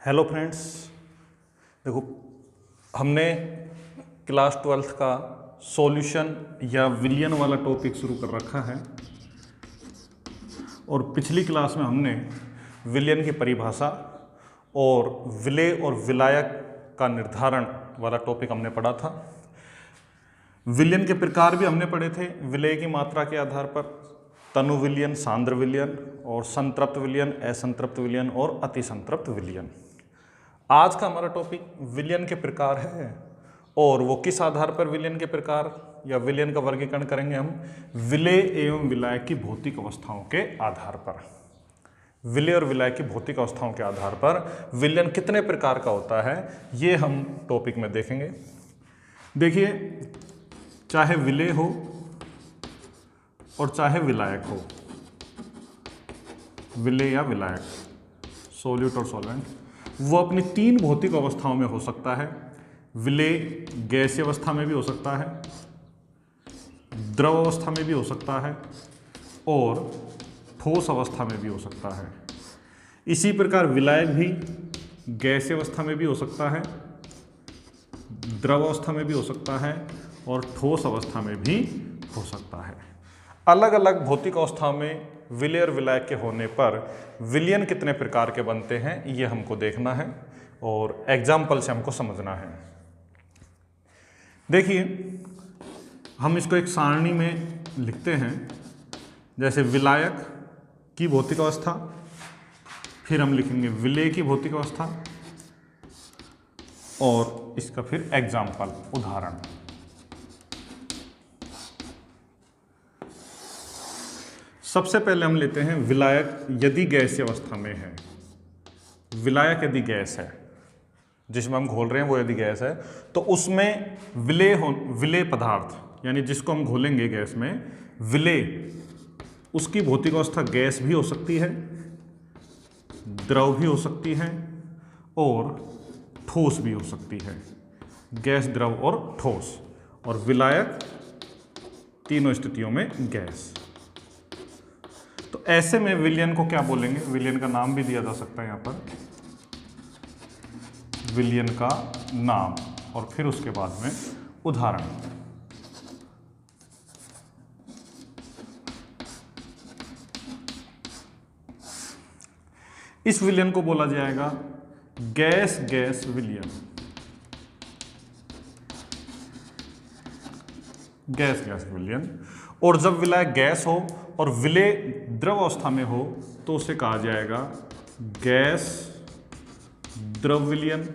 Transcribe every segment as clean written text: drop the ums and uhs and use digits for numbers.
Hello friends, देखो हमने class 12th का सॉल्यूशन या विलियन वाला टॉपिक शुरू कर रखा है और पिछली क्लास में हमने विलियन की परिभाषा और विलेय और विलायक का निर्धारण वाला टॉपिक हमने पढ़ा था। विलियन के प्रकार भी हमने पढ़े थे, विलेय की मात्रा के आधार पर तनु विलियन, सांद्र विलियन और संतृप्त विलियन, असंतृप्त विलियन और अतिसंतृप्त विलियन। आज का हमारा टॉपिक विलियन के प्रकार है और वो किस आधार पर विलियन के प्रकार या विलियन का वर्गीकरण करेंगे हम विलेय एवं विलायक की भौतिक अवस्थाओं के आधार पर। विलेय और विलायक की भौतिक अवस्थाओं के आधार पर विलियन कितने प्रकार का होता है ये हम टॉपिक में देखेंगे। देखिए, चाहे विलेय हो और चाहे विलायक हो, विलेय या विलायक, सोल्यूट और सॉल्वेंट, वो अपनी तीन भौतिक अवस्थाओं में हो सकता है। विलेय गैसीय अवस्था में भी हो सकता है, द्रव अवस्था में भी हो सकता है और ठोस अवस्था में भी हो सकता है। इसी प्रकार विलायक भी गैसीय अवस्था में भी हो सकता है, द्रव अवस्था में भी हो सकता है और ठोस अवस्था में भी हो सकता है। अलग अलग भौतिक अवस्थाओं में विलेय और विलायक के होने पर विलियन कितने प्रकार के बनते हैं ये हमको देखना है और एग्जाम्पल से हमको समझना है। देखिए, हम इसको एक सारणी में लिखते हैं, जैसे विलायक की भौतिक अवस्था, फिर हम लिखेंगे विलेय की भौतिक अवस्था और इसका फिर एग्जाम्पल, उदाहरण। सबसे पहले हम लेते हैं विलायक यदि गैसीय अवस्था में है। विलायक यदि गैस है, जिसमें हम घोल रहे हैं वो यदि गैस है, तो उसमें विलेय पदार्थ यानी जिसको हम घोलेंगे गैस में, विलेय, उसकी भौतिक अवस्था गैस भी हो सकती है, द्रव भी हो सकती है और ठोस भी हो सकती है। गैस, द्रव और ठोस। और विलायक तीनों स्थितियों में गैस। तो ऐसे में विलियन को क्या बोलेंगे? विलियन का नाम भी दिया जा सकता है यहाँ पर, विलियन का नाम और फिर उसके बाद में उदाहरण। इस विलियन को बोला जाएगा गैस गैस विलियन। गैस गैस विलियन। और जब विलायक गैस हो और विलेय द्रव अवस्था में हो तो उसे कहा जाएगा गैस द्रव विलियन।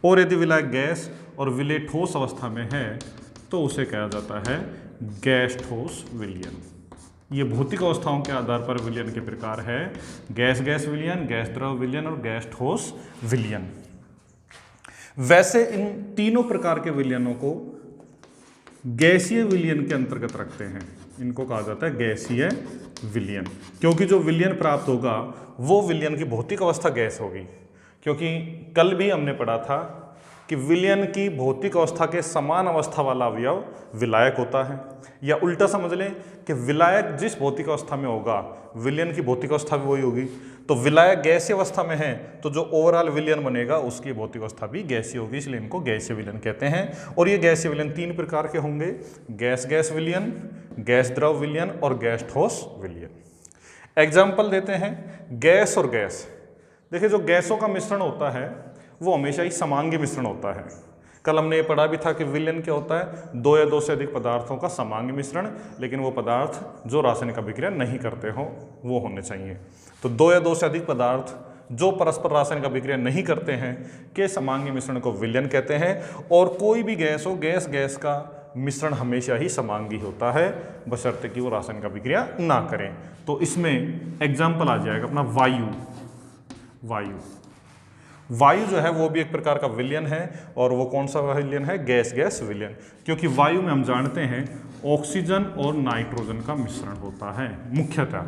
और यदि विलायक गैस और विलेय ठोस अवस्था में है तो उसे कहा जाता है गैस ठोस विलियन। ये भौतिक अवस्थाओं के आधार पर विलियन के प्रकार है, गैस गैस विलियन, गैस द्रव विलियन और गैस ठोस विलियन। वैसे इन तीनों प्रकार के विलियनों को गैसीय विलियन के अंतर्गत रखते हैं। इनको कहा जाता है गैसीय विलियन, क्योंकि जो विलियन प्राप्त होगा वो विलियन की भौतिक अवस्था गैस होगी। क्योंकि कल भी हमने पढ़ा था कि विलियन की भौतिक अवस्था के समान अवस्था वाला अवयव विलायक होता है, या उल्टा समझ लें कि विलायक जिस भौतिक अवस्था में होगा विलियन की भौतिक अवस्था भी वही होगी। तो विलायक गैसीय अवस्था में है तो जो ओवरऑल विलियन बनेगा उसकी भौतिक अवस्था भी गैसीय होगी, इसलिए इनको गैसीय विलियन कहते हैं। और ये गैसीय विलियन तीन प्रकार के होंगे, गैस गैस विलियन, गैस द्रव विलियन और गैस ठोस विलियन। एग्जाम्पल देते हैं गैस और गैस। देखिए, जो गैसों का मिश्रण होता है वो हमेशा ही समांगी मिश्रण होता है। कल हमने ये पढ़ा भी था कि विलियन क्या होता है, दो या दो से अधिक पदार्थों का समांगी मिश्रण, लेकिन वो पदार्थ जो रासायनिक अभिक्रिया नहीं करते हो वो होने चाहिए। तो दो या दो से अधिक पदार्थ जो परस्पर रासायनिक अभिक्रिया नहीं करते हैं के समांगी मिश्रण को विलियन कहते हैं। और कोई भी गैस हो, गैस गैस का मिश्रण हमेशा ही समांगी होता है, बशर्ते कि वो रासायनिक अभिक्रिया ना करें। तो इसमें एग्जाम्पल आ जाएगा अपना वायु। वायु जो है वो भी एक प्रकार का विलियन है, और वो कौन सा विलियन है? गैस गैस विलियन। क्योंकि वायु में हम जानते हैं ऑक्सीजन और नाइट्रोजन का मिश्रण होता है मुख्यतः।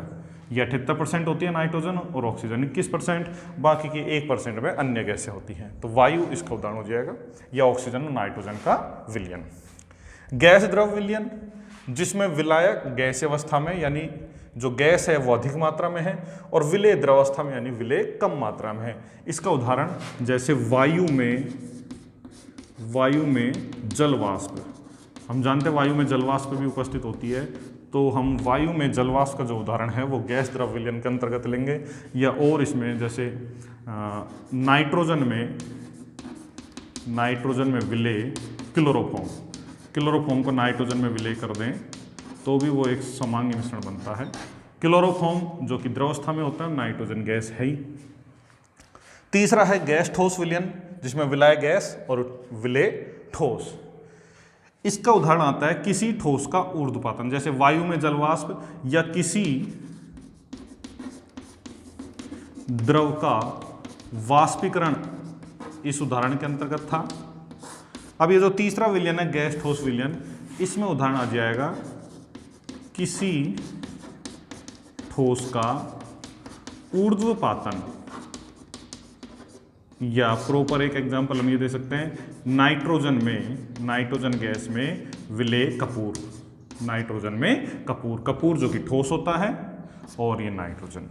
ये 78% होती है नाइट्रोजन और ऑक्सीजन 21%, बाकी की 1% में अन्य गैसें होती हैं। तो वायु इसका उदाहरण हो जाएगा, या ऑक्सीजन और नाइट्रोजन का विलियन। गैस द्रव विलियन, जिसमें विलायक गैसीय अवस्था में यानी जो गैस है वो अधिक मात्रा में है और विलेय द्रवावस्था में यानी विलेय कम मात्रा में है। इसका उदाहरण जैसे वायु में जल वाष्प, हम जानते हैं वायु में जल वाष्प भी उपस्थित होती है, तो हम वायु में जल वाष्प का जो उदाहरण है वो गैस द्रव विलयन के अंतर्गत लेंगे। या और इसमें जैसे नाइट्रोजन में विलेय क्लोरोफॉर्म को नाइट्रोजन में विलेय कर दें तो भी वो एक समांगी मिश्रण बनता है। क्लोरोफॉर्म जो कि द्रवस्था में होता है, नाइट्रोजन गैस है ही। तीसरा है गैस ठोस विलयन, जिसमें विलाय गैस और विलेय ठोस। इसका उदाहरण आता है किसी ठोस का ऊर्ध्वपातन, जैसे वायु में जलवाष्प या किसी द्रव का वाष्पीकरण इस उदाहरण के अंतर्गत था। अब ये जो तीसरा विलयन है गैस ठोस विलयन, इसमें उदाहरण आ जाएगा किसी ठोस का ऊर्ध्वपातन, या प्रॉपर एक एग्जांपल हम ये दे सकते हैं नाइट्रोजन गैस में विलेय कपूर, कपूर जो कि ठोस होता है, और ये नाइट्रोजन।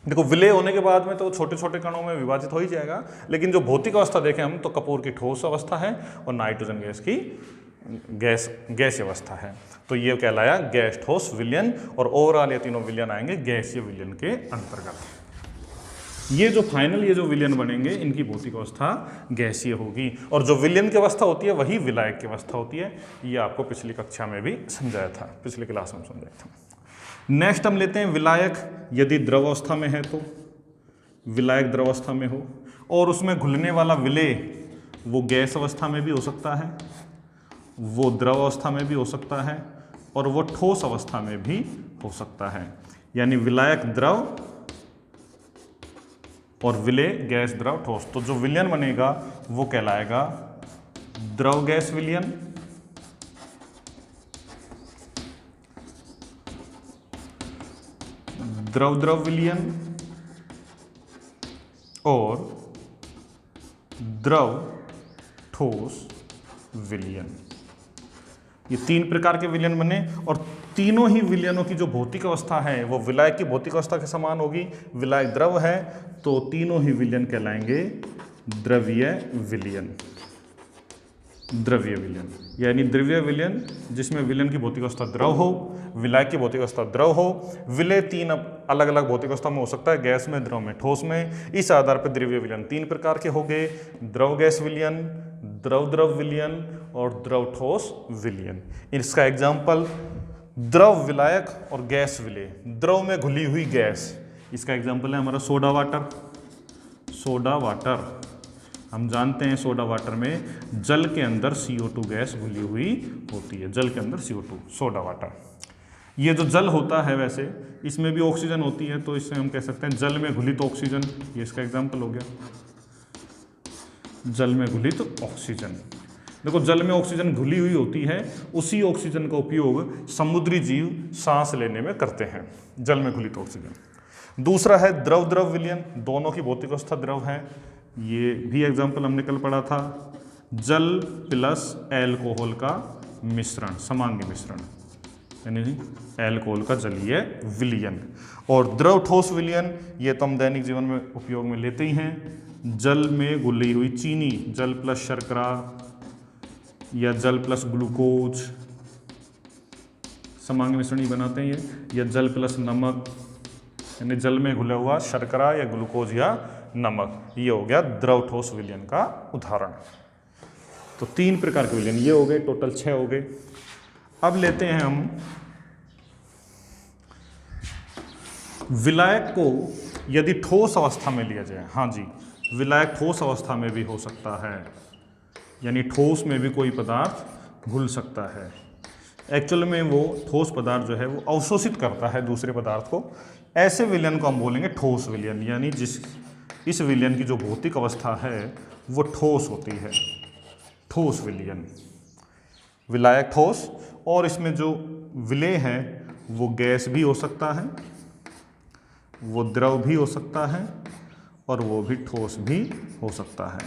देखो विलेय होने के बाद में तो छोटे छोटे कणों में विभाजित हो ही जाएगा, लेकिन जो भौतिक अवस्था देखें हम तो कपूर की ठोस अवस्था है और नाइट्रोजन गैस की गैस अवस्था है। तो ये कहलाया गैस ठोस विलयन, और ओवरऑल ये तीनों विलयन आएंगे गैसीय विलयन के अंतर्गत। ये जो फाइनल ये जो विलयन बनेंगे इनकी भौतिक अवस्था गैसीय होगी, और जो विलयन की अवस्था होती है वही विलायक की अवस्था होती है। ये आपको पिछली कक्षा में भी समझाया था, पिछली क्लास में समझाया था। नेक्स्ट हम लेते हैं विलायक। यदि द्रव अवस्था में है तो विलायक द्रव अवस्था में हो, और उसमें घुलने वाला विलेय वो गैस अवस्था में भी हो सकता है, वो द्रव अवस्था में भी हो सकता है, और वो ठोस अवस्था में भी हो सकता है। यानी विलायक द्रव और विलेय गैस द्रव ठोस। तो जो विलयन बनेगा वो कहलाएगा द्रव गैस विलयन, द्रव द्रव विलयन और द्रव ठोस विलयन। ये तीन प्रकार के विलयन बने, और तीनों ही विलयनों की जो भौतिक अवस्था है वो विलायक की भौतिक अवस्था के समान होगी। विलायक द्रव है तो तीनों ही विलयन कहलाएंगे द्रवीय विलयन। यानी द्रवीय विलयन जिसमें विलयन की भौतिक अवस्था द्रव हो, विलायक की भौतिक अवस्था द्रव हो, विलेय तीन अलग अलग भौतिक अवस्था में हो सकता है, गैस में, द्रव में, ठोस में। इस आधार पर द्रवीय विलयन तीन प्रकार के हो गए: द्रव गैस विलयन, द्रव द्रव विलयन और द्रव ठोस विलयन। इसका एग्जाम्पल द्रव विलायक और गैस विलेय। द्रव में घुली हुई गैस, इसका एग्जाम्पल है हमारा सोडा वाटर। हम जानते हैं सोडा वाटर में जल के अंदर CO2 गैस घुली हुई होती है, जल के अंदर CO2, सोडा वाटर। ये जो जल होता है वैसे इसमें भी ऑक्सीजन होती है, तो इससे हम कह सकते हैं जल में घुलित ऑक्सीजन, ये इसका एग्जाम्पल हो गया, जल में घुलित ऑक्सीजन। देखो जल में ऑक्सीजन घुली हुई होती है, उसी ऑक्सीजन का उपयोग समुद्री जीव सांस लेने में करते हैं, जल में घुलित ऑक्सीजन। दूसरा है द्रव द्रव विलयन, दोनों की भौतिक अवस्था द्रव है। ये भी एग्जाम्पल हमने कल पढ़ा था, जल प्लस एल्कोहल का मिश्रण, समांगी मिश्रण, यानी एल्कोहल का जलीय विलयन। और द्रव ठोस विलयन, ये तो हम दैनिक जीवन में उपयोग में लेते ही हैं, जल में घुली हुई चीनी, जल प्लस शर्करा या जल प्लस ग्लूकोज, समांगी मिश्रण ही बनाते हैं ये, या जल प्लस नमक, यानी जल में घुला हुआ शर्करा या ग्लूकोज या नमक। ये हो गया द्रव ठोस विलयन का उदाहरण। तो तीन प्रकार के विलयन ये हो गए, टोटल 6 हो गए। अब लेते हैं हम विलायक को यदि ठोस अवस्था में लिया जाए। हाँ जी, विलायक ठोस अवस्था में भी हो सकता है, यानी ठोस में भी कोई पदार्थ घुल सकता है। एक्चुअल में वो ठोस पदार्थ जो है वो अवशोषित करता है दूसरे पदार्थ को। ऐसे विलयन को हम बोलेंगे ठोस विलयन, यानी इस विलयन की जो भौतिक अवस्था है वो ठोस होती है, ठोस विलयन, विलायक ठोस। और इसमें जो विलेय है वो गैस भी हो सकता है, वो द्रव भी हो सकता है, और वो भी ठोस भी हो सकता है।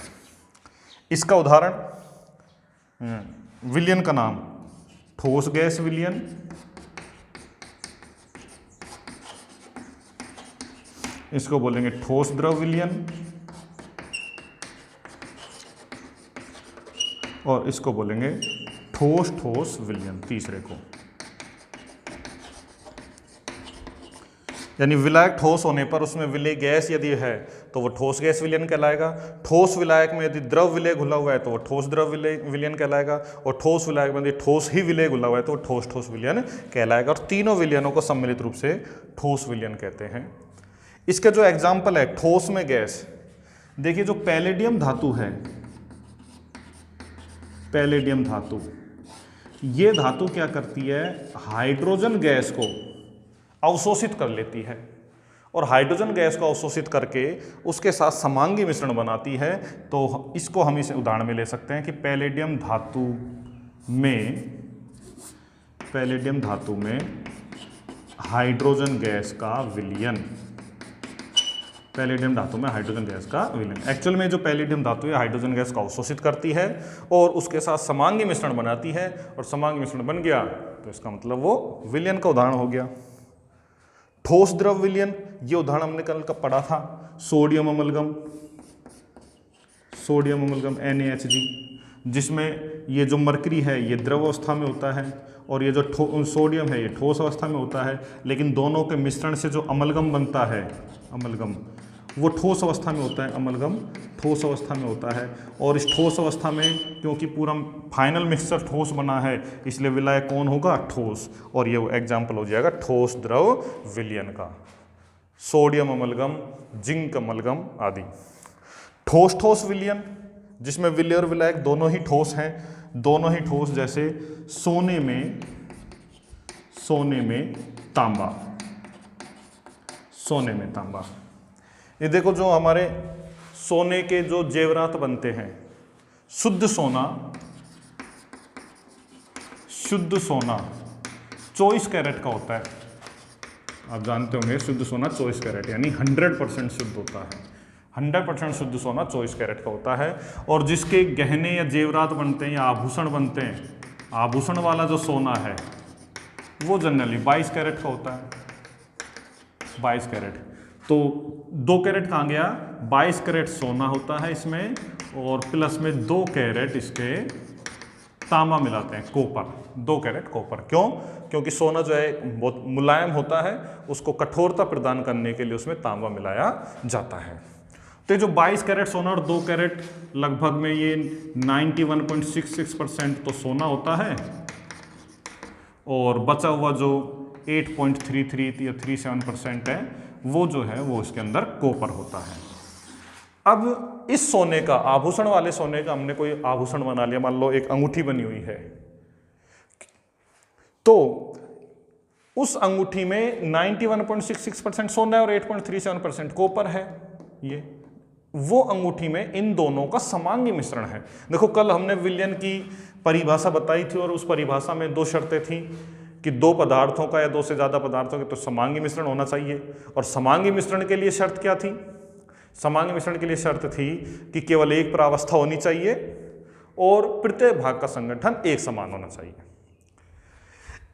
इसका उदाहरण विलयन का नाम ठोस गैस विलयन, इसको बोलेंगे ठोस द्रव विलयन, और इसको बोलेंगे ठोस ठोस विलयन तीसरे को। यानी विलायक ठोस होने पर उसमें विलेय गैस यदि है तो वो ठोस गैस विलयन कहलाएगा। ठोस विलायक में यदि द्रव विलेय घुला हुआ है तो वो ठोस द्रव विलयन कहलाएगा, और ठोस विलायक में यदि ठोस ही विलेय घुला हुआ है तो वो ठोस ठोस विलयन कहलाएगा। और तीनों विलयनों को सम्मिलित रूप से ठोस विलयन कहते हैं। इसका जो एग्जाम्पल है ठोस में गैस, देखिए जो पैलेडियम धातु है, पैलेडियम धातु, ये धातु क्या करती है, हाइड्रोजन गैस को अवशोषित कर लेती है, और हाइड्रोजन गैस को अवशोषित करके उसके साथ समांगी मिश्रण बनाती है। तो इसको हम इसे उदाहरण में ले सकते हैं कि पैलेडियम धातु में हाइड्रोजन गैस का विलयन, पैलेडियम धातु में हाइड्रोजन गैस का विलयन। एक्चुअल में जो पैलेडियम धातु है हाइड्रोजन गैस को अवशोषित करती है और उसके साथ समांगी मिश्रण बनाती है, और समांगी मिश्रण बन गया तो इसका मतलब वो विलयन का उदाहरण हो गया। ठोस द्रव विलयन, ये उदाहरण हमने कल का पढ़ा था, सोडियम अमलगम NaHG, जिसमें ये जो मरकरी है ये द्रव अवस्था में होता है और ये जो सोडियम है ये ठोस अवस्था में होता है, लेकिन दोनों के मिश्रण से जो अमलगम बनता है, अमलगम, वो ठोस अवस्था में होता है, अमलगम ठोस अवस्था में होता है। और इस ठोस अवस्था में क्योंकि पूरा फाइनल मिक्सचर ठोस बना है इसलिए विलायक कौन होगा, ठोस, और ये एग्जाम्पल हो जाएगा ठोस द्रव विलयन का, सोडियम अमलगम, जिंक अमलगम आदि। ठोस ठोस विलयन, जिसमें विलेय और विलायक दोनों ही ठोस हैं, दोनों ही ठोस, जैसे सोने में तांबा। ये देखो जो हमारे सोने के जो जेवरात बनते हैं, शुद्ध सोना 24 कैरेट का होता है। आप जानते होंगे शुद्ध सोना 24 कैरेट यानी 100% शुद्ध होता है। 100% शुद्ध सोना 24 कैरेट का होता है। और जिसके गहने या जेवरात बनते हैं या आभूषण बनते हैं, आभूषण वाला जो सोना है वो जनरली 22 कैरेट का होता है, 22 कैरेट। तो 2 कैरेट कहाँ गया, 22 कैरेट सोना होता है इसमें, और प्लस में 2 कैरेट इसके तांबा मिलाते हैं, कोपर, 2 कैरेट कोपर। क्यों? क्योंकि सोना जो है बहुत मुलायम होता है, उसको कठोरता प्रदान करने के लिए उसमें तांबा मिलाया जाता है। तो ये जो 22 कैरेट सोना और 2 कैरेट लगभग में ये 91.66% तो सोना होता है, और बचा हुआ जो 8.33 या 37% है वो जो है वो इसके अंदर कोपर होता है। अब इस सोने का, आभूषण वाले सोने का हमने कोई आभूषण बना लिया, मान लो एक अंगूठी बनी हुई है, तो उस अंगूठी में 91.66% सोना है और 8.37% कोपर है। ये वो अंगूठी में इन दोनों का समांगी मिश्रण है। देखो कल हमने विलयन की परिभाषा बताई थी और उस परिभाषा में 2 शर्तें थी कि 2 पदार्थों का या 2 से ज़्यादा पदार्थों के तो समांगी मिश्रण होना चाहिए। और समांगी मिश्रण के लिए शर्त क्या थी? समांगी मिश्रण के लिए शर्त थी कि केवल एक प्रावस्था होनी चाहिए और प्रत्येक भाग का संगठन एक समान होना चाहिए।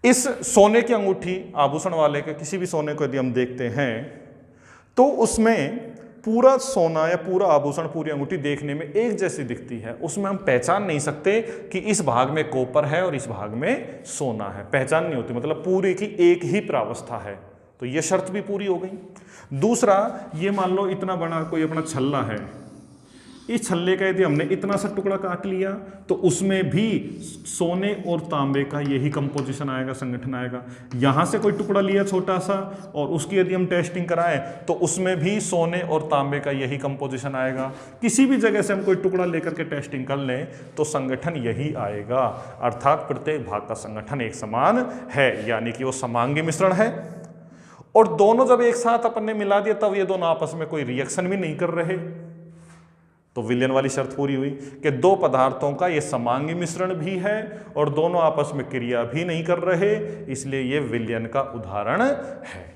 इस सोने की अंगूठी, आभूषण वाले के किसी भी सोने को यदि हम देखते हैं तो उसमें पूरा सोना या पूरा आभूषण, पूरी अंगूठी देखने में एक जैसी दिखती है, उसमें हम पहचान नहीं सकते कि इस भाग में कोपर है और इस भाग में सोना है, पहचान नहीं होती, मतलब पूरी की एक ही प्रावस्था है। तो ये शर्त भी पूरी हो गई। दूसरा, ये मान लो इतना बड़ा कोई अपना छल्ला है, इस छल्ले का यदि हमने इतना सा टुकड़ा काट लिया तो उसमें भी सोने और तांबे का यही कंपोजिशन आएगा, संगठन आएगा। यहाँ से कोई टुकड़ा लिया छोटा सा और उसकी यदि हम टेस्टिंग कराएं तो उसमें भी सोने और तांबे का यही कंपोजिशन आएगा। किसी भी जगह से हम कोई टुकड़ा लेकर के टेस्टिंग कर लें तो संगठन यही आएगा, अर्थात प्रत्येक भाग का संगठन एक समान है, यानी कि वो समांगी मिश्रण है। और दोनों जब एक साथ अपन ने मिला दिया तब ये दोनों आपस में कोई रिएक्शन भी नहीं कर रहे, तो विलयन वाली शर्त पूरी हुई कि 2 पदार्थों का ये समांगी मिश्रण भी है और दोनों आपस में क्रिया भी नहीं कर रहे, इसलिए ये विलयन का उदाहरण है।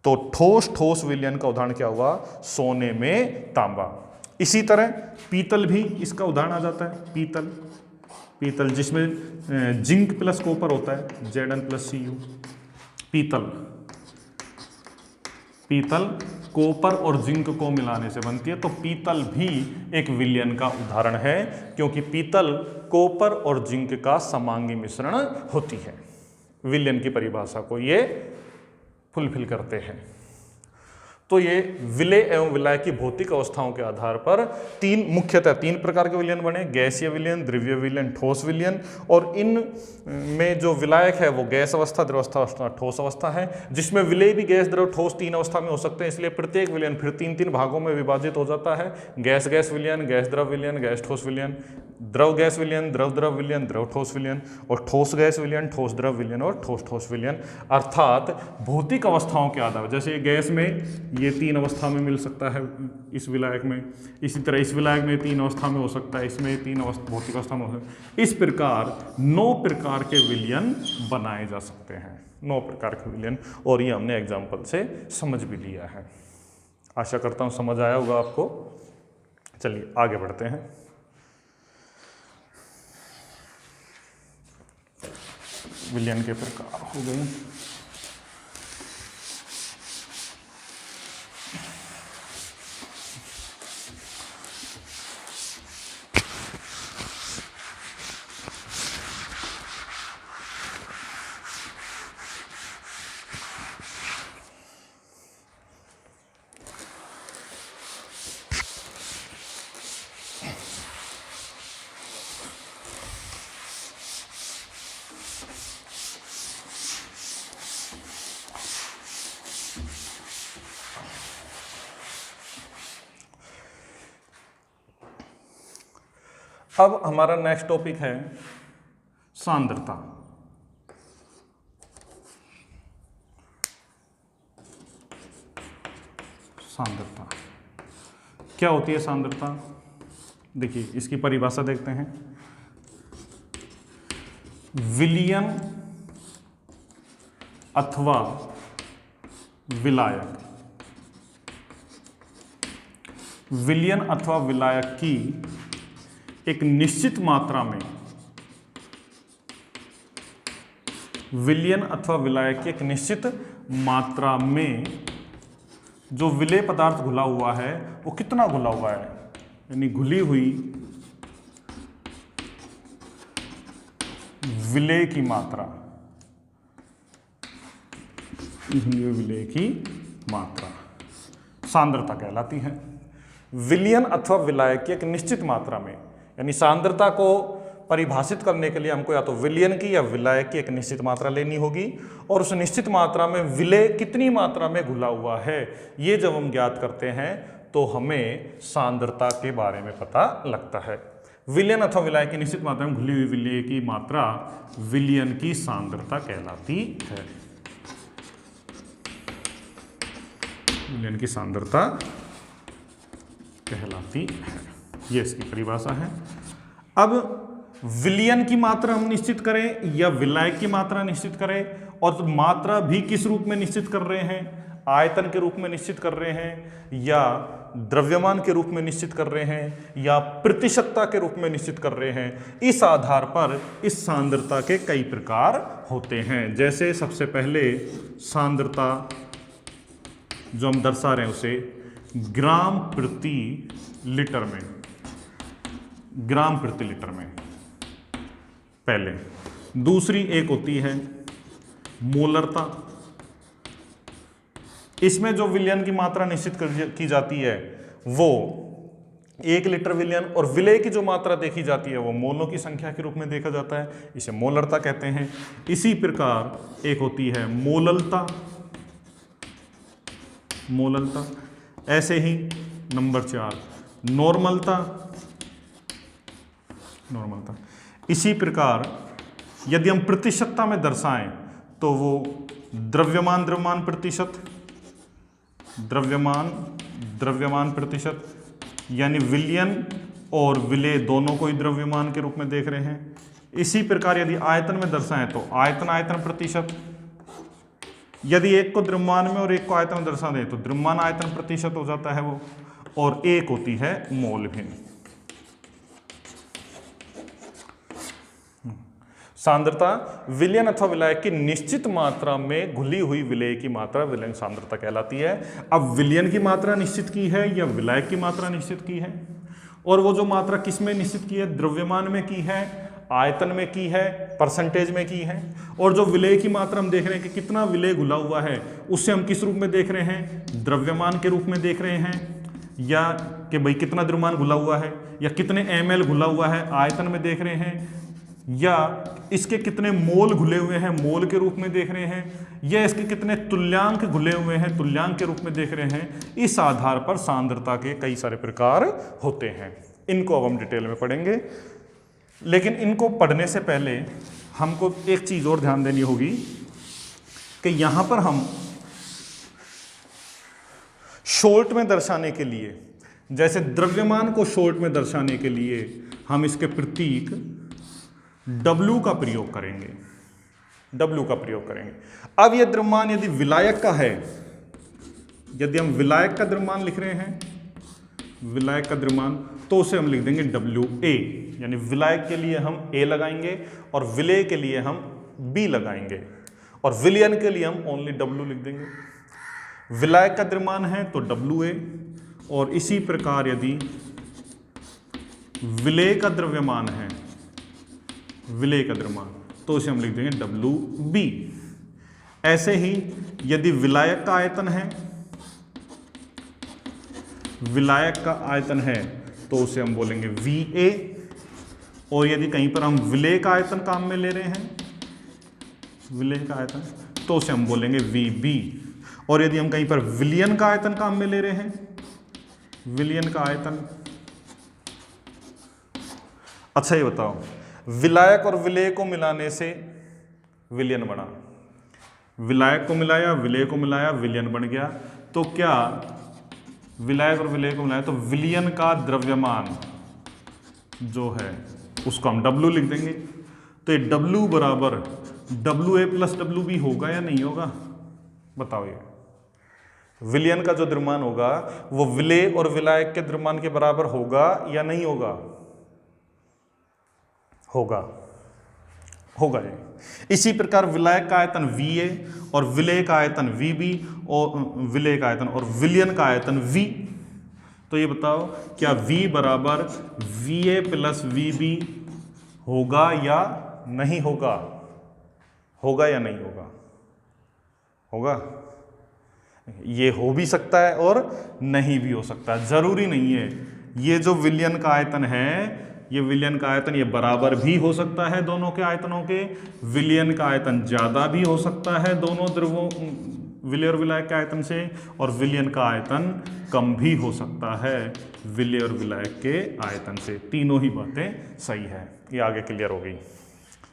तो ठोस ठोस विलयन का उदाहरण क्या हुआ? सोने में तांबा। इसी तरह पीतल भी इसका उदाहरण आ जाता है। पीतल जिसमें जिंक प्लस कॉपर होता है, Zn + Cu। पीतल पीतल कॉपर और जिंक को मिलाने से बनती है, तो पीतल भी एक विलयन का उदाहरण है, क्योंकि पीतल कॉपर और जिंक का समांगी मिश्रण होती है। विलयन की परिभाषा को ये फुलफिल करते हैं। तो ये विलेय एवं विलायक की भौतिक अवस्थाओं के आधार पर मुख्यतः तीन प्रकार के विलयन बने, गैसीय विलयन, द्रव्य विलयन, ठोस विलयन। और इन में जो विलायक है वो गैस अवस्था, द्रवस्था, ठोस अवस्था है, जिसमें विलेय भी गैस, द्रव, ठोस तीन अवस्था में हो सकते हैं। इसलिए प्रत्येक विलयन फिर तीन तीन भागों में विभाजित हो जाता है। गैस गैस विलयन, गैस द्रव विलयन, गैस ठोस विलयन, द्रव गैस विलयन, द्रव द्रव विलयन, द्रव ठोस विलयन, और ठोस गैस विलयन, ठोस द्रव विलयन और ठोस ठोस विलयन। अर्थात भौतिक अवस्थाओं के आधार, जैसे गैस में ये तीन अवस्था में मिल सकता है इस विलायक में, इसी तरह इस विलायक में तीन अवस्था में हो सकता है, इसमें तीन भौतिक अवस्था में हो सकता है। इस प्रकार 9 प्रकार के विलयन बनाए जा सकते हैं, 9 प्रकार के विलयन, और ये हमने एग्जाम्पल से समझ भी लिया है। आशा करता हूँ समझ आया होगा आपको। चलिए आगे बढ़ते हैं। विलयन के प्रकार हो गए। अब हमारा नेक्स्ट टॉपिक है सांद्रता। सांद्रता क्या होती है? सांद्रता देखिए, इसकी परिभाषा देखते हैं। विलयन अथवा विलायक, विलयन अथवा विलायक की एक निश्चित मात्रा में, विलयन अथवा विलायक की एक निश्चित मात्रा में जो विलेय पदार्थ घुला हुआ है वो कितना घुला हुआ है, यानी घुली हुई विलेय की मात्रा, विलेय की मात्रा सांद्रता कहलाती है। विलयन अथवा विलायक की एक निश्चित मात्रा में, यानी सांद्रता को परिभाषित करने के लिए हमको या तो विलयन की या विलायक की एक निश्चित मात्रा लेनी होगी, और उस निश्चित मात्रा में विलेय कितनी मात्रा में घुला हुआ है, ये जब हम ज्ञात करते हैं तो हमें सांद्रता के बारे में पता लगता है। विलयन अथवा विलायक की निश्चित मात्रा में घुली हुई विलेय की मात्रा विलयन की सांद्रता कहलाती है। विलयन की सांद्रता कहलाती है, ये इसकी परिभाषा है। अब विलयन की मात्रा हम निश्चित करें या विलायक की मात्रा निश्चित करें, और मात्रा भी किस रूप में निश्चित कर रहे हैं? आयतन के रूप में निश्चित कर रहे हैं, या द्रव्यमान के रूप में निश्चित कर रहे हैं, या प्रतिशतता के रूप में निश्चित कर रहे हैं। इस आधार पर इस सांद्रता के कई प्रकार होते हैं। जैसे सबसे पहले सांद्रता जो हम दर्शा रहे हैं उसे ग्राम प्रति लीटर में, ग्राम प्रति लीटर में पहले। दूसरी एक होती है मोलरता। इसमें जो विलयन की मात्रा निश्चित की जाती है वो 1 लीटर विलयन, और विलेय की जो मात्रा देखी जाती है वो मोलों की संख्या के रूप में देखा जाता है, इसे मोलरता कहते हैं। इसी प्रकार एक होती है मोललता, मोललता। ऐसे ही नंबर 4 नॉर्मलता, नॉर्मलता। इसी प्रकार यदि हम प्रतिशतता में दर्शाएं तो वो द्रव्यमान, द्रव्यमान प्रतिशत, द्रव्यमान, द्रव्यमान प्रतिशत, यानी विलयन और विलेय दोनों को ही द्रव्यमान के रूप में देख रहे हैं। इसी प्रकार यदि आयतन में दर्शाएं तो आयतन, आयतन प्रतिशत। यदि एक को द्रव्यमान में और एक को आयतन में दर्शा दें तो द्रव्यमान आयतन प्रतिशत हो जाता है वो, और एक होती है मोल भिन्न। सांद्रता विलयन अथवा विलायक की निश्चित मात्रा में घुली हुई विलेय की मात्रा विलयन सांद्रता कहलाती है। अब विलयन की मात्रा निश्चित की है या विलायक की मात्रा निश्चित की है, और वो जो मात्रा किस में निश्चित की है, द्रव्यमान में की है, आयतन में की है, परसेंटेज में की है। और जो विलेय की मात्रा हम देख रहे हैं कि कितना विलेय घुला हुआ है, उससे हम किस रूप में देख रहे हैं, द्रव्यमान के रूप में देख रहे हैं, या कि भाई कितना द्रव्यमान घुला हुआ है, या कितने ml घुला हुआ है आयतन में देख रहे हैं, या इसके कितने मोल घुले हुए हैं मोल के रूप में देख रहे हैं, या इसके कितने तुल्यांक घुले हुए हैं तुल्यांक के रूप में देख रहे हैं। इस आधार पर सांद्रता के कई सारे प्रकार होते हैं। इनको अब हम डिटेल में पढ़ेंगे, लेकिन इनको पढ़ने से पहले हमको एक चीज और ध्यान देनी होगी कि यहां पर हम शॉर्ट में दर्शाने के लिए, जैसे द्रव्यमान को शॉर्ट में दर्शाने के लिए हम इसके प्रतीक W का प्रयोग करेंगे, W का प्रयोग करेंगे। अब यह द्रव्यमान यदि विलायक का है, यदि हम विलायक का द्रव्यमान लिख रहे हैं, विलायक का द्रव्यमान, तो उसे हम लिख देंगे WA, यानी विलायक के लिए हम A लगाएंगे और विलेय के लिए हम B लगाएंगे, और विलयन के लिए हम ओनली W लिख देंगे। विलायक का द्रव्यमान है तो WA, और इसी प्रकार यदि विलेय का द्रव्यमान है, विलेय का द्रव्यमान, तो उसे हम लिख देंगे WB। ऐसे ही यदि विलायक का आयतन है, विलायक का आयतन है तो उसे हम बोलेंगे VA, और यदि कहीं पर हम विलेय का आयतन काम में ले रहे हैं, विलेय का आयतन, तो उसे हम बोलेंगे VB। और यदि हम कहीं पर विलयन का आयतन काम में ले रहे हैं, विलयन का आयतन, अच्छा ये बताओ, विलायक और विलेय को मिलाने से विलयन बना, विलायक को मिलाया विलेय को मिलाया विलयन बन गया, तो क्या विलायक और विलेय को मिलाया तो विलयन का द्रव्यमान जो है उसको हम W लिख देंगे। तो ये W बराबर WA प्लस WB होगा या नहीं होगा, बताओ। ये विलयन का जो द्रव्यमान होगा वो विलेय और विलायक के द्रव्यमान के बराबर होगा या नहीं होगा, होगा, होगा ये। इसी प्रकार विलायक का आयतन VA और विलेय का आयतन VB, और विलेय का आयतन और विलयन का आयतन V। तो ये बताओ क्या V बराबर VA प्लस VB होगा या नहीं होगा, होगा या नहीं होगा, होगा। ये हो भी सकता है और नहीं भी हो सकता है, जरूरी नहीं है। ये जो विलयन का आयतन है, ये विलयन का आयतन ये बराबर भी हो सकता है दोनों के आयतनों के, विलयन का आयतन ज्यादा भी हो सकता है दोनों द्रवों विलेय और विलायक के आयतन से, और विलयन का आयतन कम भी हो सकता है विलेय और विलायक के आयतन से। तीनों ही बातें सही है, ये आगे क्लियर हो गई।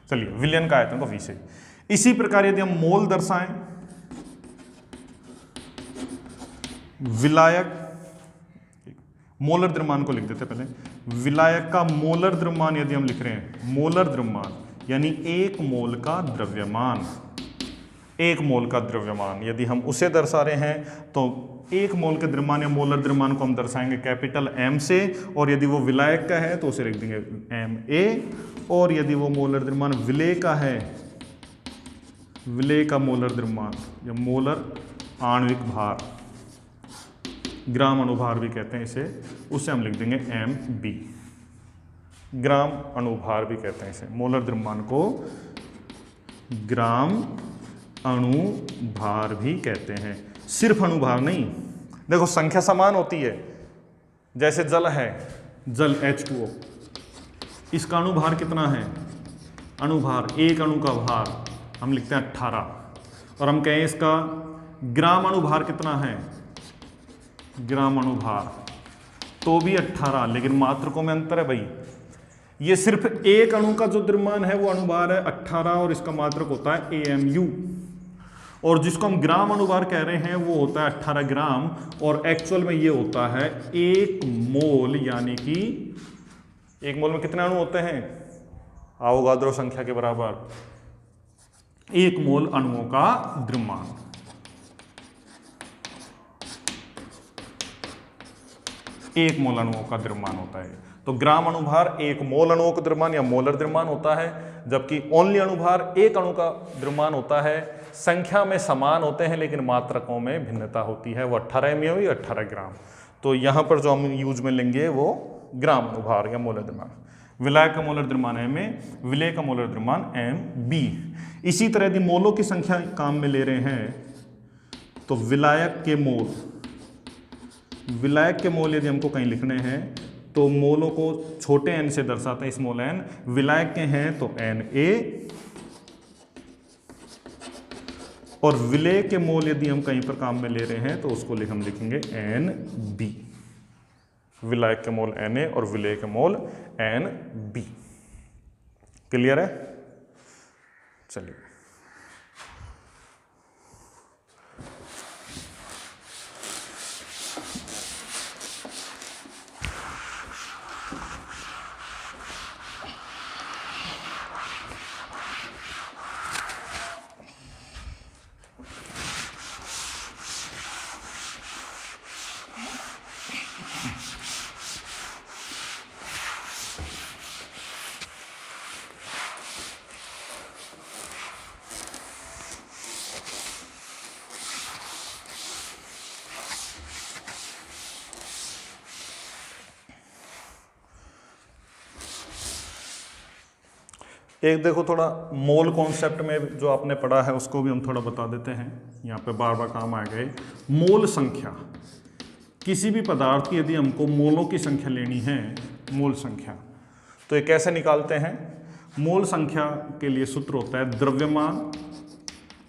चलिए, विलयन का आयतन को V से। इसी प्रकार यदि हम मोल दर्शाएं, विलायक मोलर द्रव्यमान को लिख देते पहले। विलायक का मोलर द्रव्यमान यदि हम लिख रहे हैं, मोलर द्रव्यमान यानी एक मोल का द्रव्यमान, एक मोल का द्रव्यमान यदि हम उसे दर्शा रहे हैं तो एक मोल के द्रव्यमान या मोलर द्रव्यमान को हम दर्शाएंगे कैपिटल M से, और यदि वो विलायक का है तो उसे लिख देंगे MA, और यदि वो मोलर द्रव्यमान विलेय का है, विलेय का मोलर द्रव्यमान या मोलर आणविक भार, ग्राम अणुभार भी कहते हैं इसे, उसे हम लिख देंगे MB, ग्राम अणुभार भी कहते हैं इसे। मोलर द्रव्यमान को ग्राम अणुभार भी कहते हैं, सिर्फ अणुभार नहीं। देखो संख्या समान होती है, जैसे जल है, जल H2O, इसका अणुभार कितना है, अणुभार एक अणु का भार हम लिखते हैं 18, और हम कहें इसका ग्राम अणुभार कितना है, ग्राम अणुभार तो भी 18, लेकिन मात्रकों में अंतर है भाई। ये सिर्फ एक अणु का जो द्रव्यमान है वो अणुभार है 18, और इसका मात्रक होता है AMU, और जिसको हम ग्राम अणुभार कह रहे हैं वो होता है 18 ग्राम, और एक्चुअल में ये होता है 1 मोल, यानी कि 1 मोल में कितने अणु होते हैं, आवोगाद्रो संख्या के बराबर 1 मोल अणुओं का द्रव्यमान। 1 मोल अणुओं का द्रव्यमान होता है। तो ग्राम अणुभार 1 मोल अणुओं का द्रव्यमान या मोलर द्रव्यमान होता है, जबकि ओनली अणुभार एक अणु का द्रव्यमान होता है, संख्या में समान होते हैं लेकिन मात्रकों में भिन्नता होती है, वो 18 में हुई 18 ग्राम। तो यहाँ पर जो हम यूज में लेंगे वो ग्राम अणुभार या मोलर द्रव्यमान। विलायक का मोलर द्रव्यमान m है, विलेय का मोलर द्रव्यमान mb। इसी तरह यदि मोलों की संख्या काम में ले रहे हैं तो विलायक के मोल यदि हमको कहीं लिखने हैं तो मोलों को छोटे n से दर्शाते हैं, स्मॉल n। विलायक के हैं तो Na, और विलेय के मोल यदि हम कहीं पर काम में ले रहे हैं तो उसको हम लिखेंगे Nb। विलायक के मोल Na और विलेय के मोल Nb। क्लियर है? चलिए, एक देखो थोड़ा मोल कॉन्सेप्ट में जो आपने पढ़ा है उसको भी हम थोड़ा बता देते हैं, यहाँ पे बार बार काम आ गए। मोल संख्या, किसी भी पदार्थ की यदि हमको मोलों की संख्या लेनी है, मोल संख्या, तो ये कैसे निकालते हैं? मोल संख्या के लिए सूत्र होता है द्रव्यमान,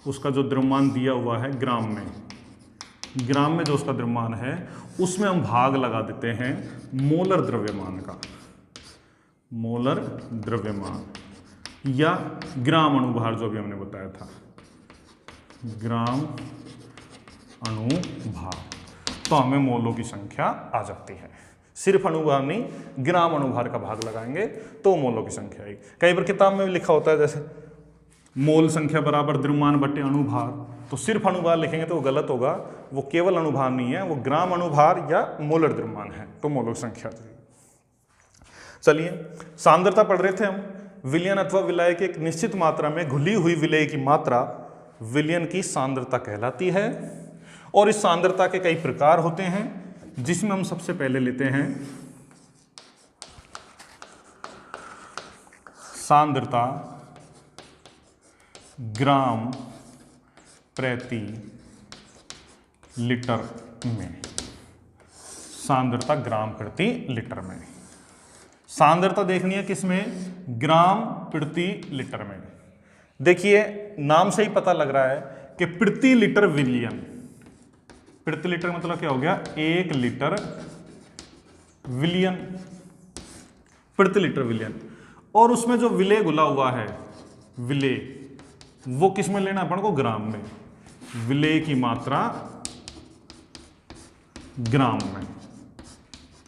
उसका जो द्रव्यमान दिया हुआ है ग्राम में, ग्राम में जो उसका द्रव्यमान है उसमें हम भाग लगा देते हैं मोलर द्रव्यमान का, मोलर द्रव्यमान या ग्राम अणुभार जो भी हमने बताया था, ग्राम अणुभार, तो हमें मोलों की संख्या आ जाती है। सिर्फ अणुभार नहीं, ग्राम अणुभार का भाग लगाएंगे तो मोलों की संख्या आएगी। कई बार किताब में भी लिखा होता है जैसे मोल संख्या बराबर द्रव्यमान बटे अणुभार, तो सिर्फ अणुभार लिखेंगे तो वो गलत होगा, वो केवल अणुभार नहीं है, वो ग्राम अणुभार या मोलर द्रव्यमान है, तो मोलों की संख्या आ जाएगी। चलिए, सांद्रता पढ़ रहे थे हम। विलयन अथवा विलायक की एक निश्चित मात्रा में घुली हुई विलेय की मात्रा विलयन की सांद्रता कहलाती है, और इस सांद्रता के कई प्रकार होते हैं, जिसमें हम सबसे पहले लेते हैं सांद्रता ग्राम प्रति लीटर में। सांद्रता ग्राम प्रति लीटर में। सांद्रता देखनी है किसमें? ग्राम प्रति लीटर में। देखिए नाम से ही पता लग रहा है कि प्रति लीटर विलयन, प्रति लीटर मतलब क्या हो गया? 1 लीटर विलयन, प्रति लीटर विलयन। और उसमें जो विलेय घुला हुआ है, विलेय, वो किस में लेना है अपन को? ग्राम में। विलेय की मात्रा ग्राम में,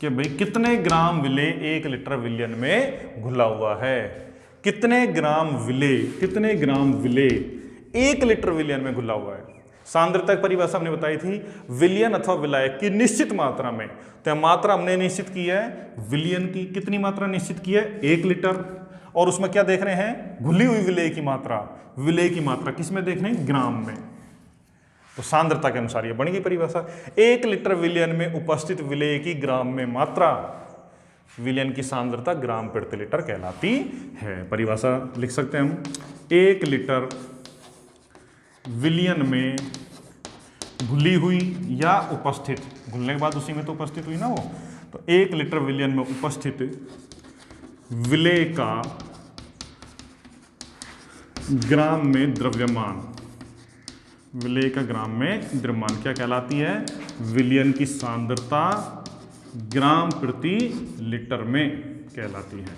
कि भाई कितने ग्राम विलेय 1 लीटर विलयन में घुला हुआ है, कितने ग्राम विलेय 1 लीटर विलयन में घुला हुआ है। सांद्रता की परिभाषा हमने बताई थी, विलयन अथवा विलायक की निश्चित मात्रा में। तो मात्रा हमने निश्चित की है विलयन की, कितनी मात्रा निश्चित की है? 1 लीटर। और उसमें क्या देख रहे हैं? घुली हुई विलेय की मात्रा। विलेय की मात्रा किस में देख रहे हैं? ग्राम में। तो सांद्रता के अनुसार ये बन गई परिभाषा। 1 लीटर विलयन में उपस्थित विलेय की ग्राम में मात्रा, विलयन की सांद्रता ग्राम प्रति लीटर कहलाती है। परिभाषा लिख सकते हैं हम, 1 लीटर विलयन में घुली हुई या उपस्थित, घुलने के बाद उसी में तो उपस्थित हुई ना वो, तो 1 लीटर विलयन में उपस्थित विलेय का ग्राम में द्रव्यमान, विलेय का ग्राम में द्रव्यमान क्या कहलाती है? विलयन की सांद्रता ग्राम प्रति लीटर में कहलाती है।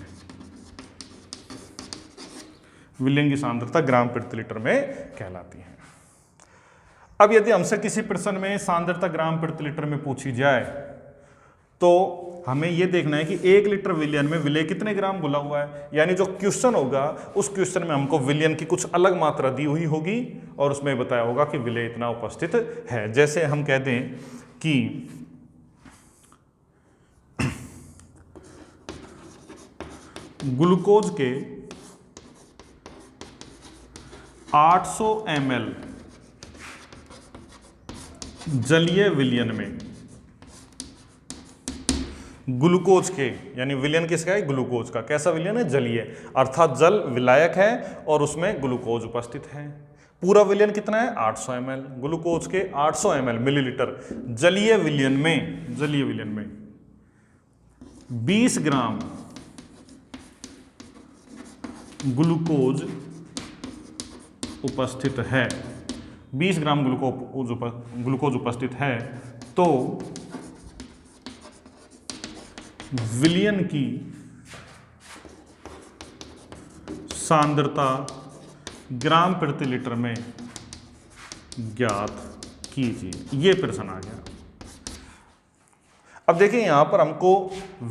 विलयन की सांद्रता ग्राम प्रति लीटर में कहलाती है। अब यदि हमसे किसी प्रश्न में सांद्रता ग्राम प्रति लीटर में पूछी जाए तो हमें यह देखना है कि 1 लीटर विलयन में विलेय कितने ग्राम घुला हुआ है। यानी जो क्वेश्चन होगा उस क्वेश्चन में हमको विलयन की कुछ अलग मात्रा दी हुई होगी और उसमें बताया होगा कि विलेय इतना उपस्थित है। जैसे हम कह दें कि ग्लूकोज के 800 ml जलीय विलयन में ग्लूकोज के, यानी विलयन किसका है? ग्लूकोज का। कैसा विलयन है? जलीय, अर्थात जल विलायक है और उसमें ग्लूकोज उपस्थित है। पूरा विलयन कितना है? 800 ml। ग्लूकोज के 800 ml मिलीलीटर जलीय विलयन में 20 ग्राम ग्लूकोज उपस्थित है, 20 ग्राम ग्लूकोज उपस्थित है, तो विलयन की सांद्रता ग्राम प्रति लीटर में ज्ञात कीजिए। ये प्रश्न आ गया। अब देखिए यहां पर हमको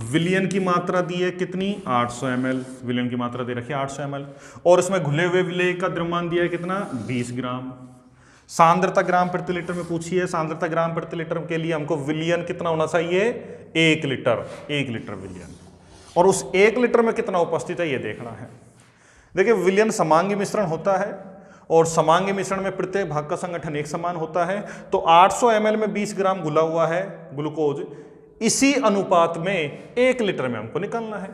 विलयन की मात्रा दी है कितनी? 800 ml विलयन की मात्रा दे रखी है 800 ml, और इसमें घुले हुए विलय का द्रव्यमान दिया है कितना? 20 ग्राम। सांद्रता ग्राम प्रति लीटर में पूछी है। सांद्रता ग्राम प्रति लीटर के लिए हमको विलयन कितना होना चाहिए? 1 लीटर विलयन, और उस 1 लीटर में कितना उपस्थित है ये देखना है। देखिए विलयन समांगी मिश्रण होता है और समांगी मिश्रण में प्रत्येक भाग का संगठन एक समान होता है। तो 800 ml में 20 ग्राम घुला हुआ है ग्लूकोज, इसी अनुपात में 1 लीटर में हमको निकालना है।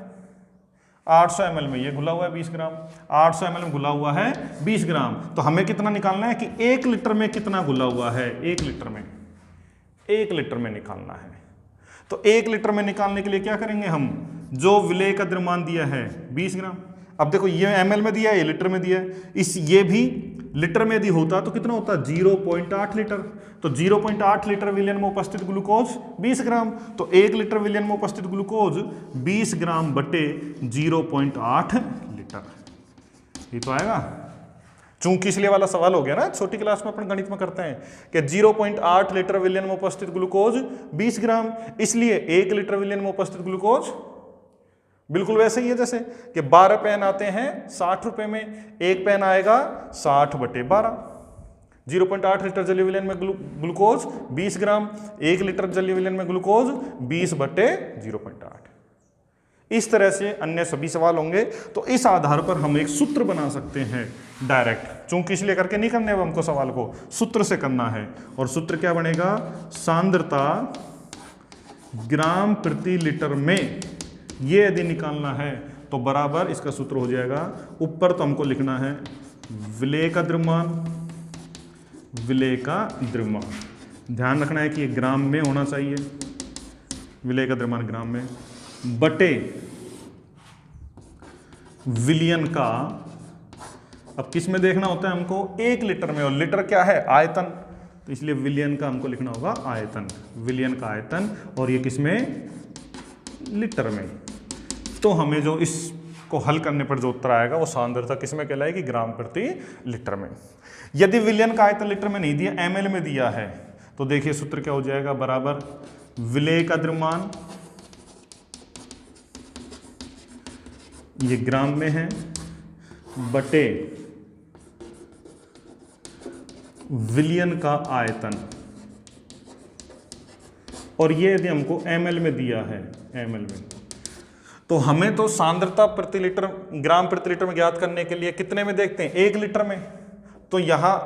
800 ml में ये घुला हुआ है 20 ग्राम, 800 ml में घुला हुआ है 20 ग्राम, तो हमें कितना निकालना है कि 1 लीटर में कितना घुला हुआ है? 1 लीटर में निकालना है। तो 1 लीटर में निकालने के लिए क्या करेंगे हम? जो विलेय का द्रव्यमान दिया है 20 ग्राम, अब देखो ये ml में दिया है, ये लीटर में दिया है, ये भी लीटर में यदि होता तो कितना होता? 0.8 लीटर। तो 0.8 लीटर विलयन में उपस्थित ग्लूकोज 20 ग्राम, तो 1 लीटर विलयन में उपस्थित ग्लूकोज 20 ग्राम बटे 0.8 लीटर, ये तो आएगा। चूंकि इसलिए वाला सवाल हो गया ना, छोटी क्लास में अपन गणित में करते हैं कि 0.8 लीटर विलयन में उपस्थित ग्लूकोज 20 ग्राम, इसलिए 1 लीटर विलयन में उपस्थित ग्लूकोज बिल्कुल वैसे ही है जैसे कि 12 पेन आते हैं 60 रुपए में, एक पेन आएगा 60 बटे 12। 0.8 लीटर जलीय विलयन में ग्लूकोज 20 ग्राम, 1 लीटर जलीय विलयन में ग्लूकोज 20 बटे 0.8। इस तरह से अन्य सभी सवाल होंगे। तो इस आधार पर हम एक सूत्र बना सकते हैं डायरेक्ट, चूंकि इसलिए करके नहीं करने, अब हमको सवाल को सूत्र से करना है। और सूत्र क्या बनेगा? सांद्रता ग्राम प्रति लीटर में ये यदि निकालना है तो बराबर इसका सूत्र हो जाएगा, ऊपर तो हमको लिखना है विलेय का द्रव्यमान, ध्यान रखना है कि ये ग्राम में होना चाहिए, विलेय का द्रव्यमान ग्राम में, बटे विलयन का, अब किस में देखना होता है हमको? 1 लीटर में, और लीटर क्या है? आयतन, तो इसलिए विलयन का हमको लिखना होगा आयतन, विलयन का आयतन, और ये किस में? लीटर में। तो हमें जो इसको हल करने पर जो उत्तर आएगा वो सांद्रता किस में कहलाएगी? ग्राम प्रति लीटर में। यदि विलयन का आयतन लीटर में नहीं दिया, ml में दिया है, तो देखिए सूत्र क्या हो जाएगा? बराबर विलेय का द्रव्यमान, ये ग्राम में है, बटे विलयन का आयतन, और ये यदि हमको ml में दिया है, ml में, तो हमें तो सांद्रता प्रति लीटर ग्राम प्रति लीटर में ज्ञात करने के लिए कितने में देखते हैं? 1 लीटर में। तो यहां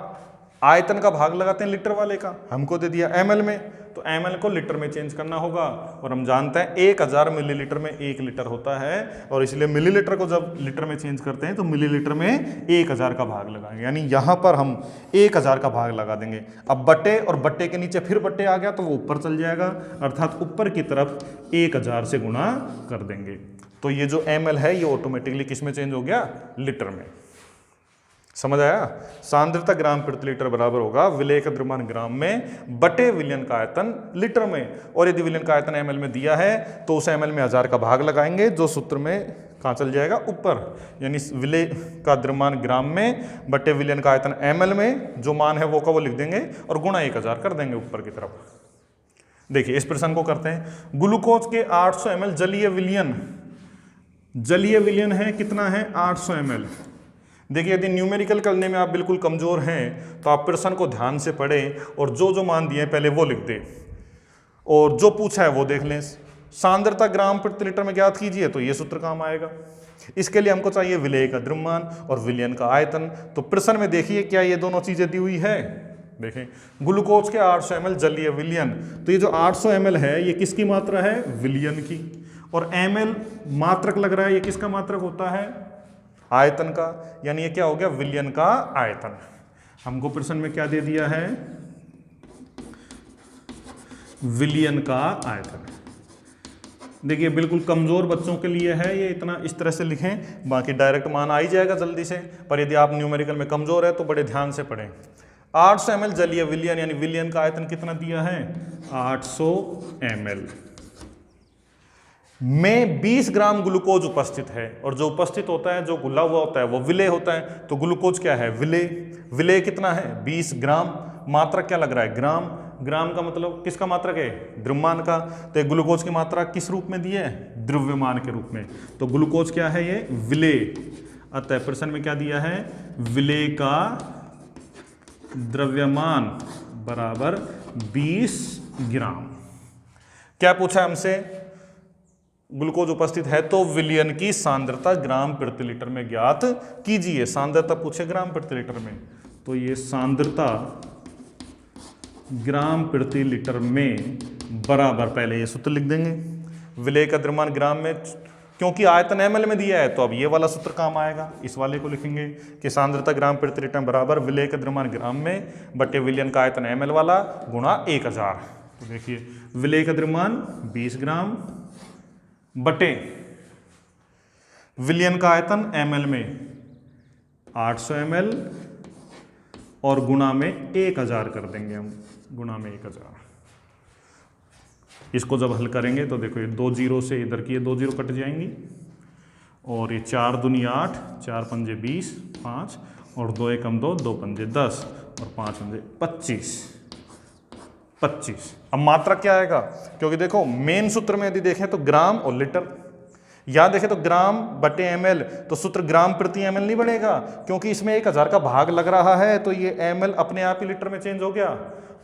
आयतन का भाग लगाते हैं लीटर वाले का, हमको दे दिया ml में, तो ml को लीटर में चेंज करना होगा, और हम जानते हैं 1000 मिलीलीटर में 1 लीटर होता है, और इसलिए मिलीलीटर को जब लीटर में चेंज करते हैं तो मिलीलीटर में 1000 का भाग लगाएंगे, यानी यहां पर हम 1000 का भाग लगा देंगे। अब बटे, और बटे के नीचे फिर बटे आ गया तो वो ऊपर चल जाएगा, अर्थात ऊपर की तरफ 1000 से गुणा कर देंगे। तो ये जो ml है ये ऑटोमेटिकली किस में चेंज हो गया? लीटर में। समझ आया? सांद्रता ग्राम प्रति लीटर बराबर होगा विलेय का द्रव्यमान ग्राम में बटे विलयन का आयतन लीटर में, और यदि विलयन का आयतन ml में दिया है तो उस ml में 1000 का भाग लगाएंगे, जो सूत्र में कहाँ चल जाएगा? ऊपर, यानी विलेय का द्रव्यमान ग्राम में बटे विलयन का आयतन ml में, जो मान है वो का वो लिख देंगे और गुणा 1000 कर देंगे ऊपर की तरफ। देखिए इस प्रश्न को करते हैं। ग्लूकोज के 800 ml जलीय विलयन है, कितना है? 800 ml। देखिए यदि न्यूमेरिकल करने में आप बिल्कुल कमजोर हैं तो आप प्रश्न को ध्यान से पढ़ें और जो जो मान दिए हैं पहले वो लिख दें, और जो पूछा है वो देख लें। सांद्रता ग्राम प्रति लीटर में ज्ञात कीजिए, तो ये सूत्र काम आएगा। इसके लिए हमको चाहिए विलेय का द्रव्यमान और विलयन का आयतन। तो प्रश्न में देखिए क्या ये दोनों चीजें दी हुई है। देखें, ग्लूकोज के 800 ml जलीय विलयन, तो ये जो 800 ml है ये किसकी मात्रा है, विलयन की, और ml मात्रक लग रहा है, ये किसका मात्रक होता है, आयतन का, यानी ये क्या हो गया, विलयन का आयतन। हमको प्रश्न में क्या दे दिया है, विलयन का आयतन। देखिए बिल्कुल कमजोर बच्चों के लिए है ये, इतना इस तरह से लिखें, बाकी डायरेक्ट मान आ ही जाएगा जल्दी से, पर यदि आप न्यूमेरिकल में कमजोर है तो बड़े ध्यान से पढ़ें। 800 ml जलीय विलयन, यानी विलयन का आयतन कितना दिया है, 800 ml में 20 ग्राम ग्लूकोज उपस्थित है, और जो उपस्थित होता है, जो घुला हुआ होता है वो विलेय होता है। तो ग्लूकोज क्या है, विलेय। विलेय कितना है, 20 ग्राम। मात्रक क्या लग रहा है, ग्राम। ग्राम का मतलब किसका मात्रक है, द्रव्यमान का। तो ग्लूकोज की मात्रा किस रूप में दी है, द्रव्यमान के रूप में। तो ग्लूकोज क्या है, ये विलेय। अतः प्रश्न में क्या दिया है, विलेय का द्रव्यमान बराबर 20 ग्राम। क्या पूछा हमसे, ग्लूकोज उपस्थित है तो विलयन की सांद्रता ग्राम प्रति लीटर में ज्ञात कीजिए। सांद्रता पूछे ग्राम प्रति लीटर में, तो ये सांद्रता ग्राम प्रति लीटर में बराबर, पहले ये सूत्र लिख देंगे, विलेय का द्रव्यमान ग्राम में, क्योंकि आयतन ml में दिया है तो अब ये वाला सूत्र काम आएगा। इस वाले को लिखेंगे कि सांद्रता ग्राम प्रति लीटर बराबर विलेय का द्रव्यमान ग्राम में बटे विलयन का आयतन ml वाला गुणा 1000। तो देखिए विलेय का द्रव्यमान 20 ग्राम बटे विलयन का आयतन ml में 800 ml और गुणा में 1000 कर देंगे हम, गुणा में 1000। इसको जब हल करेंगे तो देखो ये 2 जीरो से इधर की ये 2 जीरो कट जाएंगी, और ये 4 दूनी 8, 4 पंजे 20, 5 और 2 एकम 2, 2 पंजे 10 और 5 पंजे 25। अब मात्रा क्या आएगा, क्योंकि देखो मेन सूत्र में यदि देखें तो ग्राम और लीटर, यहां देखें तो ग्राम बटे ml, तो सूत्र ग्राम प्रति ml नहीं बनेगा, क्योंकि इसमें 1000 का भाग लग रहा है, तो ये ml अपने आप ही लीटर में चेंज हो गया।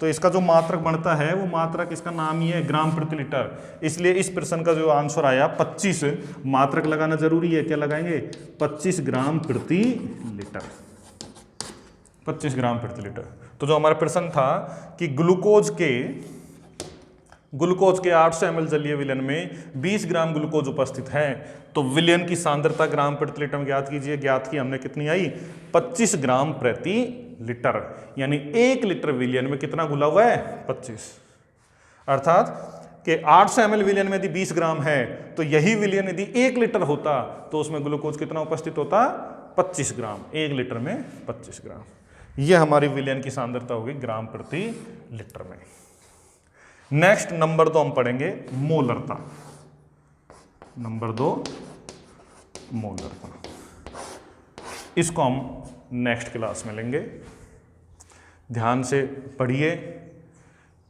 तो इसका जो मात्रक बनता है वो मात्रक, इसका नाम ही है ग्राम प्रति लीटर। इसलिए इस प्रश्न का जो आंसर आया 25, मात्रक लगाना जरूरी है, क्या लगाएंगे, 25 ग्राम प्रति लीटर, 25 ग्राम प्रति लीटर। तो जो हमारा प्रश्न था कि ग्लूकोज के 800 ml जलीय विलयन में 20 ग्राम ग्लूकोज उपस्थित है, तो विलयन की सांद्रता ग्राम प्रति लीटर में ज्ञात कीजिए। ज्ञात की हमने, कितनी आई, 25 ग्राम प्रति लीटर, यानी 1 लीटर विलयन में कितना घुला हुआ है, 25। अर्थात कि 800 ml विलयन में यदि 20 ग्राम है तो यही विलयन यदि 1 लीटर होता तो उसमें ग्लूकोज कितना उपस्थित होता, 25 ग्राम। 1 लीटर में 25 ग्राम, यह हमारी विलयन की सांद्रता होगी ग्राम प्रति लीटर में। नेक्स्ट नंबर 2 हम पढ़ेंगे मोलरता। नंबर 2 मोलरता, इसको हम नेक्स्ट क्लास में लेंगे। ध्यान से पढ़िए,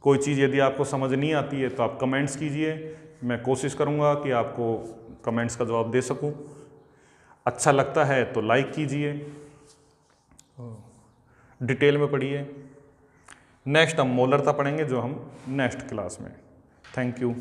कोई चीज़ यदि आपको समझ नहीं आती है तो आप कमेंट्स कीजिए, मैं कोशिश करूंगा कि आपको कमेंट्स का जवाब दे सकूं। अच्छा लगता है तो लाइक कीजिए, डिटेल में पढ़िए। नेक्स्ट हम मोलरता पढ़ेंगे, जो हम नेक्स्ट क्लास में। Thank you.